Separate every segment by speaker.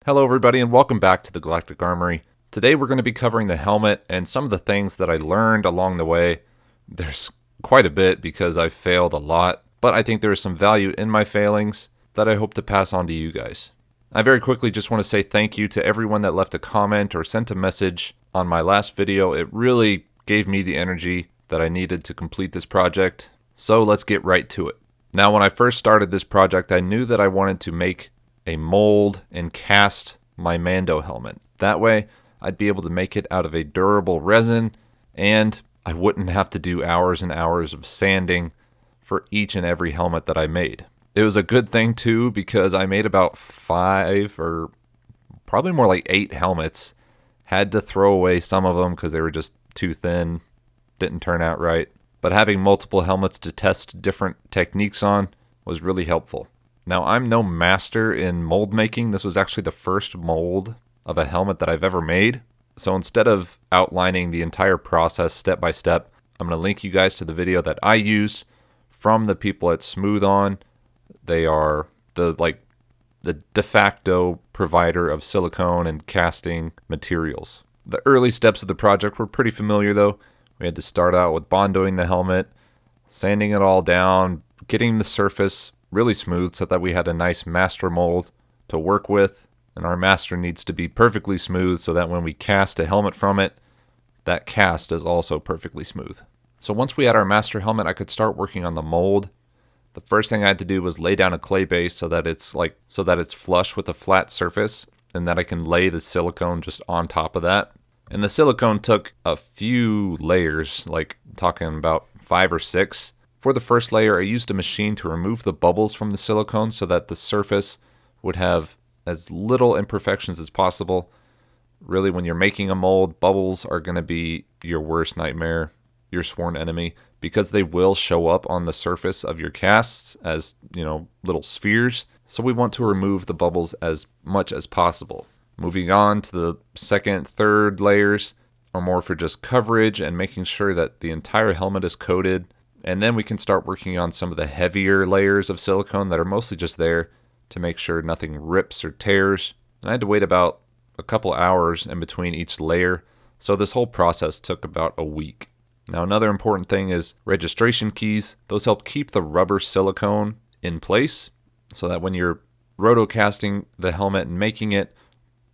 Speaker 1: Hello everybody and welcome back to the Galactic Armory. Today we're going to be covering the helmet and some of the things that I learned along the way. There's quite a bit because I've failed a lot, but I think there is some value in my failings that I hope to pass on to you guys. I very quickly just want to say thank you to everyone that left a comment or sent a message on my last video. It really gave me the energy that I needed to complete this project. So let's get right to it. Now, when I first started this project, I knew that I wanted to make a mold and cast my Mando helmet. That way, I'd be able to make it out of a durable resin, and I wouldn't have to do hours and hours of sanding for each and every helmet that I made. It was a good thing too, because I made about 5 or probably more like 8 helmets. Had to throw away some of them because they were just too thin, didn't turn out right. But having multiple helmets to test different techniques on was really helpful. Now, I'm no master in mold making. This was actually the first mold of a helmet that I've ever made. So instead of outlining the entire process step by step, I'm going to link you guys to the video that I use from the people at Smooth On. They are the de facto provider of silicone and casting materials. The early steps of the project were pretty familiar though. We had to start out with bondoing the helmet, sanding it all down, getting the surface really smooth so that we had a nice master mold to work with. And our master needs to be perfectly smooth so that when we cast a helmet from it, that cast is also perfectly smooth. So once we had our master helmet, I could start working on the mold. The first thing I had to do was lay down a clay base so that it's flush with a flat surface and that I can lay the silicone just on top of that. And the silicone took a few layers, like talking about 5 or 6. For the first layer, I used a machine to remove the bubbles from the silicone so that the surface would have as little imperfections as possible. Really, when you're making a mold, bubbles are going to be your worst nightmare, your sworn enemy, because they will show up on the surface of your casts as, little spheres. So we want to remove the bubbles as much as possible. Moving on to the second, third layers are more for just coverage and making sure that the entire helmet is coated. And then we can start working on some of the heavier layers of silicone that are mostly just there to make sure nothing rips or tears. And I had to wait about a couple hours in between each layer. So this whole process took about a week. Now, another important thing is registration keys. Those help keep the rubber silicone in place so that when you're rotocasting the helmet and making it,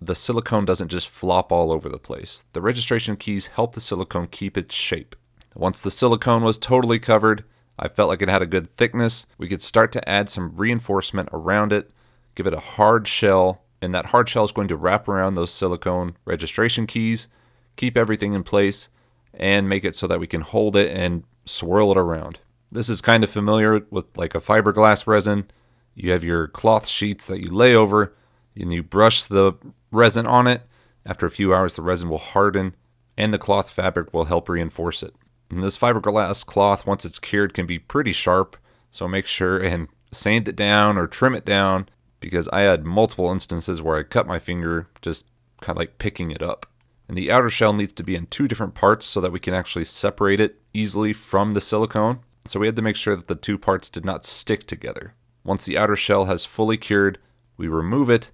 Speaker 1: the silicone doesn't just flop all over the place. The registration keys help the silicone keep its shape. Once the silicone was totally covered, I felt like it had a good thickness. We could start to add some reinforcement around it, give it a hard shell, and that hard shell is going to wrap around those silicone registration keys, keep everything in place, and make it so that we can hold it and swirl it around. This is kind of familiar with like a fiberglass resin. You have your cloth sheets that you lay over, and you brush the resin on it. After a few hours, the resin will harden, and the cloth fabric will help reinforce it. And this fiberglass cloth, once it's cured, can be pretty sharp, so make sure and sand it down or trim it down, because I had multiple instances where I cut my finger just kind of like picking it up. And the outer shell needs to be in 2 different parts so that we can actually separate it easily from the silicone. So we had to make sure that the 2 parts did not stick together. Once the outer shell has fully cured, we remove it,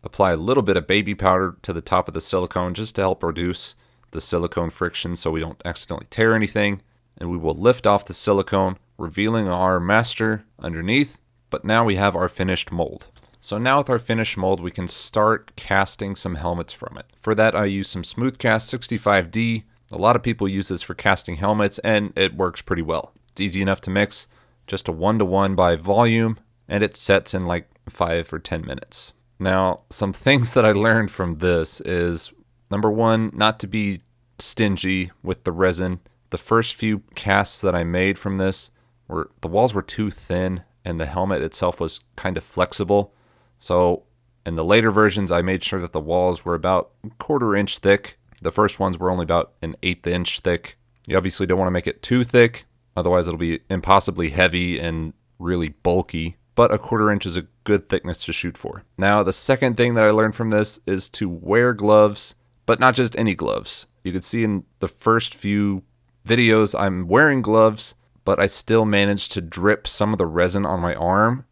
Speaker 1: apply a little bit of baby powder to the top of the silicone just to help reduce the silicone friction so we don't accidentally tear anything. And we will lift off the silicone, revealing our master underneath. But now we have our finished mold. So now with our finished mold, we can start casting some helmets from it. For that, I use some Smoothcast 65D. A lot of people use this for casting helmets, and it works pretty well. It's easy enough to mix, just a 1-to-1 by volume, and it sets in like 5 or 10 minutes. Now, some things that I learned from this is, number 1, not to be stingy with the resin. The first few casts that I made from this, the walls were too thin, and the helmet itself was kind of flexible. So in the later versions, I made sure that the walls were about 1/4 inch thick. The first ones were only about 1/8 inch thick. You obviously don't want to make it too thick, otherwise it'll be impossibly heavy and really bulky. But 1/4 inch is a good thickness to shoot for. Now, the second thing that I learned from this is to wear gloves, but not just any gloves. You can see in the first few videos, I'm wearing gloves, but I still managed to drip some of the resin on my arm.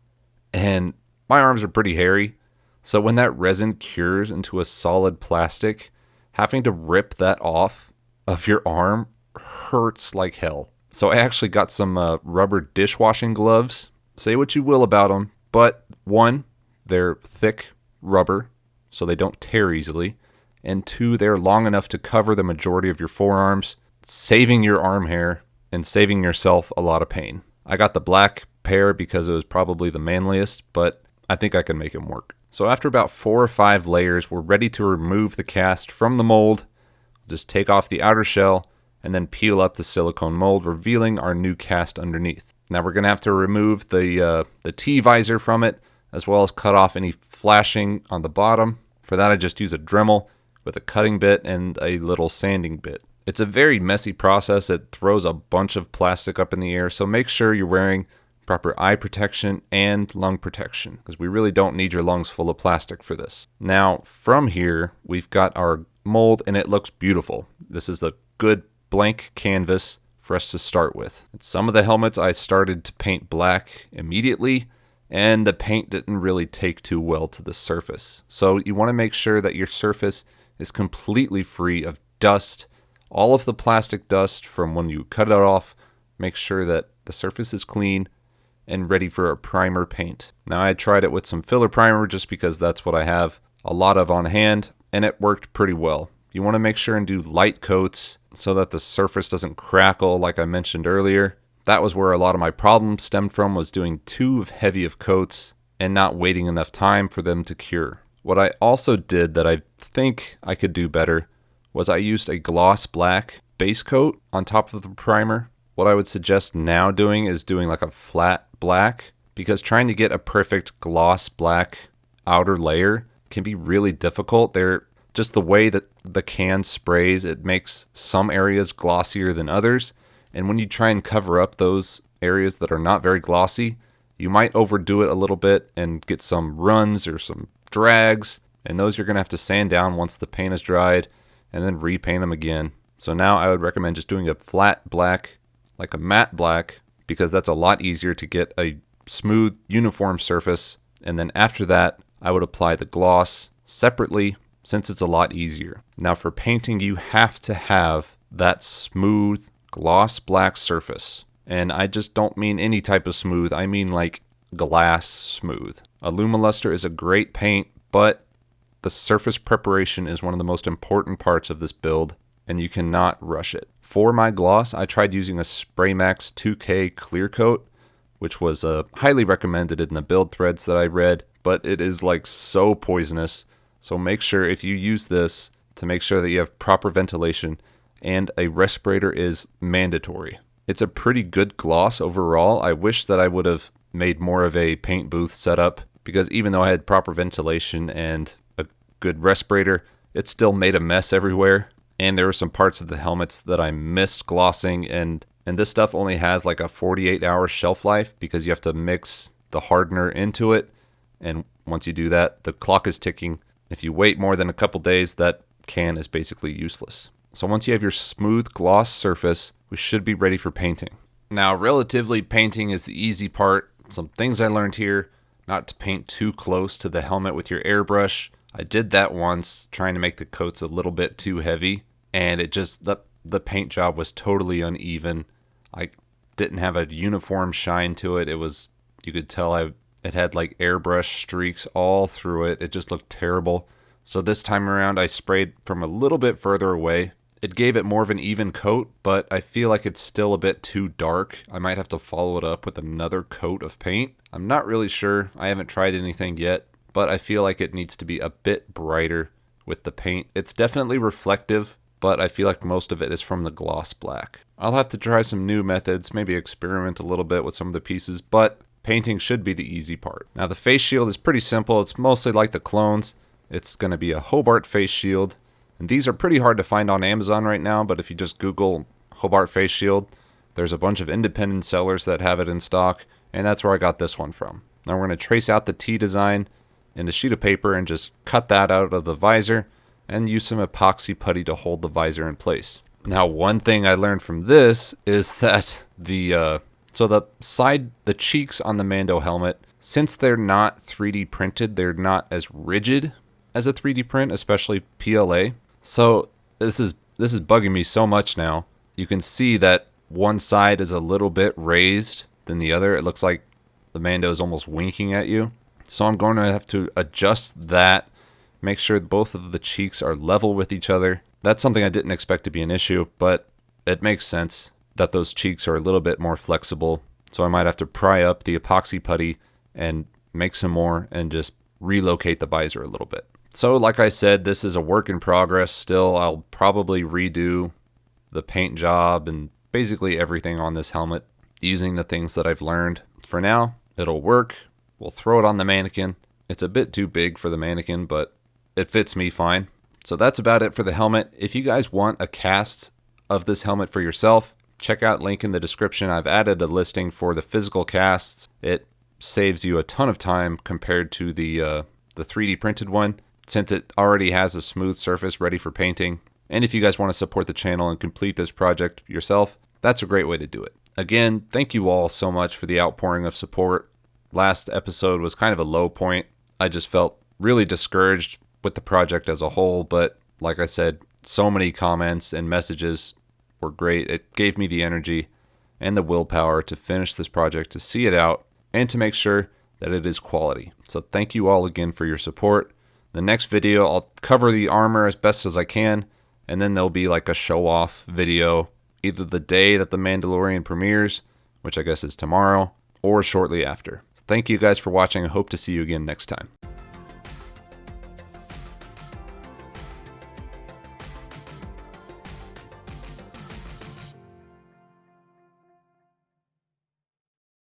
Speaker 1: And my arms are pretty hairy, So when that resin cures into a solid plastic, having to rip that off of your arm hurts like hell. So I actually got some rubber dishwashing gloves. Say what you will about them, but one, they're thick rubber, so they don't tear easily. And two, they're long enough to cover the majority of your forearms, saving your arm hair and saving yourself a lot of pain. I got the black pair because it was probably the manliest, but I think I can make them work. So after about 4 or 5 layers, we're ready to remove the cast from the mold. Just take off the outer shell and then peel up the silicone mold, revealing our new cast underneath. Now we're going to have to remove the T-visor from it, as well as cut off any flashing on the bottom. For that, I just use a Dremel with a cutting bit and a little sanding bit. It's a very messy process. It throws a bunch of plastic up in the air, so make sure you're wearing proper eye protection and lung protection, because we really don't need your lungs full of plastic for this. Now, from here, we've got our mold, and it looks beautiful. This is a good blank canvas for us to start with. And some of the helmets I started to paint black immediately, and the paint didn't really take too well to the surface. So you want to make sure that your surface is completely free of dust. All of the plastic dust from when you cut it off, make sure that the surface is clean and ready for a primer paint. Now I tried it with some filler primer just because that's what I have a lot of on hand, and it worked pretty well. You want to make sure and do light coats so that the surface doesn't crackle like I mentioned earlier. That was where a lot of my problems stemmed from, was doing too heavy of coats and not waiting enough time for them to cure. What I also did that I think I could do better was I used a gloss black base coat on top of the primer. What I would suggest now doing is doing like a flat black, because trying to get a perfect gloss black outer layer can be really difficult. Just the way that the can sprays, it makes some areas glossier than others. And when you try and cover up those areas that are not very glossy, you might overdo it a little bit and get some runs or some drags. And those you're going to have to sand down once the paint is dried and then repaint them again. So now I would recommend just doing a flat black, like a matte black, because that's a lot easier to get a smooth, uniform surface. And then after that, I would apply the gloss separately, since it's a lot easier. Now for painting, you have to have that smooth gloss black surface. And I just don't mean any type of smooth, I mean like glass smooth. Alumoluster is a great paint, but the surface preparation is one of the most important parts of this build, and you cannot rush it. For my gloss, I tried using a SprayMax 2K clear coat, which was highly recommended in the build threads that I read, but it is like so poisonous. So make sure if you use this to make sure that you have proper ventilation, and a respirator is mandatory. It's a pretty good gloss overall. I wish that I would have made more of a paint booth setup, because even though I had proper ventilation and a good respirator, it still made a mess everywhere. And there were some parts of the helmets that I missed glossing, and this stuff only has like a 48-hour shelf life because you have to mix the hardener into it. And once you do that, the clock is ticking. If you wait more than a couple days, that can is basically useless. So once you have your smooth gloss surface, we should be ready for painting. Now, relatively, painting is the easy part. Some things I learned here: not to paint too close to the helmet with your airbrush. I did that once, trying to make the coats a little bit too heavy, and it just, the paint job was totally uneven. I didn't have a uniform shine to it. It was, you could tell it had like airbrush streaks all through it. It just looked terrible. So this time around, I sprayed from a little bit further away. It gave it more of an even coat, but I feel like it's still a bit too dark. I might have to follow it up with another coat of paint. I'm not really sure. I haven't tried anything yet, but I feel like it needs to be a bit brighter with the paint. It's definitely reflective, but I feel like most of it is from the gloss black. I'll have to try some new methods, maybe experiment a little bit with some of the pieces, but painting should be the easy part. Now the face shield is pretty simple. It's mostly like the clones. It's going to be a Hobart face shield. And these are pretty hard to find on Amazon right now, but if you just Google Hobart face shield, there's a bunch of independent sellers that have it in stock, and that's where I got this one from. Now we're going to trace out the T design in a sheet of paper and just cut that out of the visor and use some epoxy putty to hold the visor in place. Now, one thing I learned from this is that the So the cheeks on the Mando helmet, since they're not 3D printed, they're not as rigid as a 3D print, especially PLA. So this is bugging me so much now. You can see that one side is a little bit raised than the other. It looks like the Mando is almost winking at you. So I'm going to have to adjust that, make sure both of the cheeks are level with each other. That's something I didn't expect to be an issue, but it makes sense that those cheeks are a little bit more flexible. So I might have to pry up the epoxy putty and make some more and just relocate the visor a little bit. So like I said, this is a work in progress still. I'll probably redo the paint job and basically everything on this helmet using the things that I've learned. For now, it'll work. We'll throw it on the mannequin. It's a bit too big for the mannequin, but it fits me fine. So that's about it for the helmet. If you guys want a cast of this helmet for yourself, check out link in the description. I've added a listing for the physical casts. It saves you a ton of time compared to the 3D printed one, since it already has a smooth surface ready for painting. And if you guys want to support the channel and complete this project yourself, that's a great way to do it. Again, thank you all so much for the outpouring of support. Last episode was kind of a low point. I just felt really discouraged with the project as a whole, but like I said, so many comments and messages were great. It gave me the energy and the willpower to finish this project, to see it out, and to make sure that it is quality. So thank you all again for your support. The next video, I'll cover the armor as best as I can, and then there'll be like a show-off video, either the day that the Mandalorian premieres, which I guess is tomorrow, or shortly after. So thank you guys for watching. I hope to see you again next time.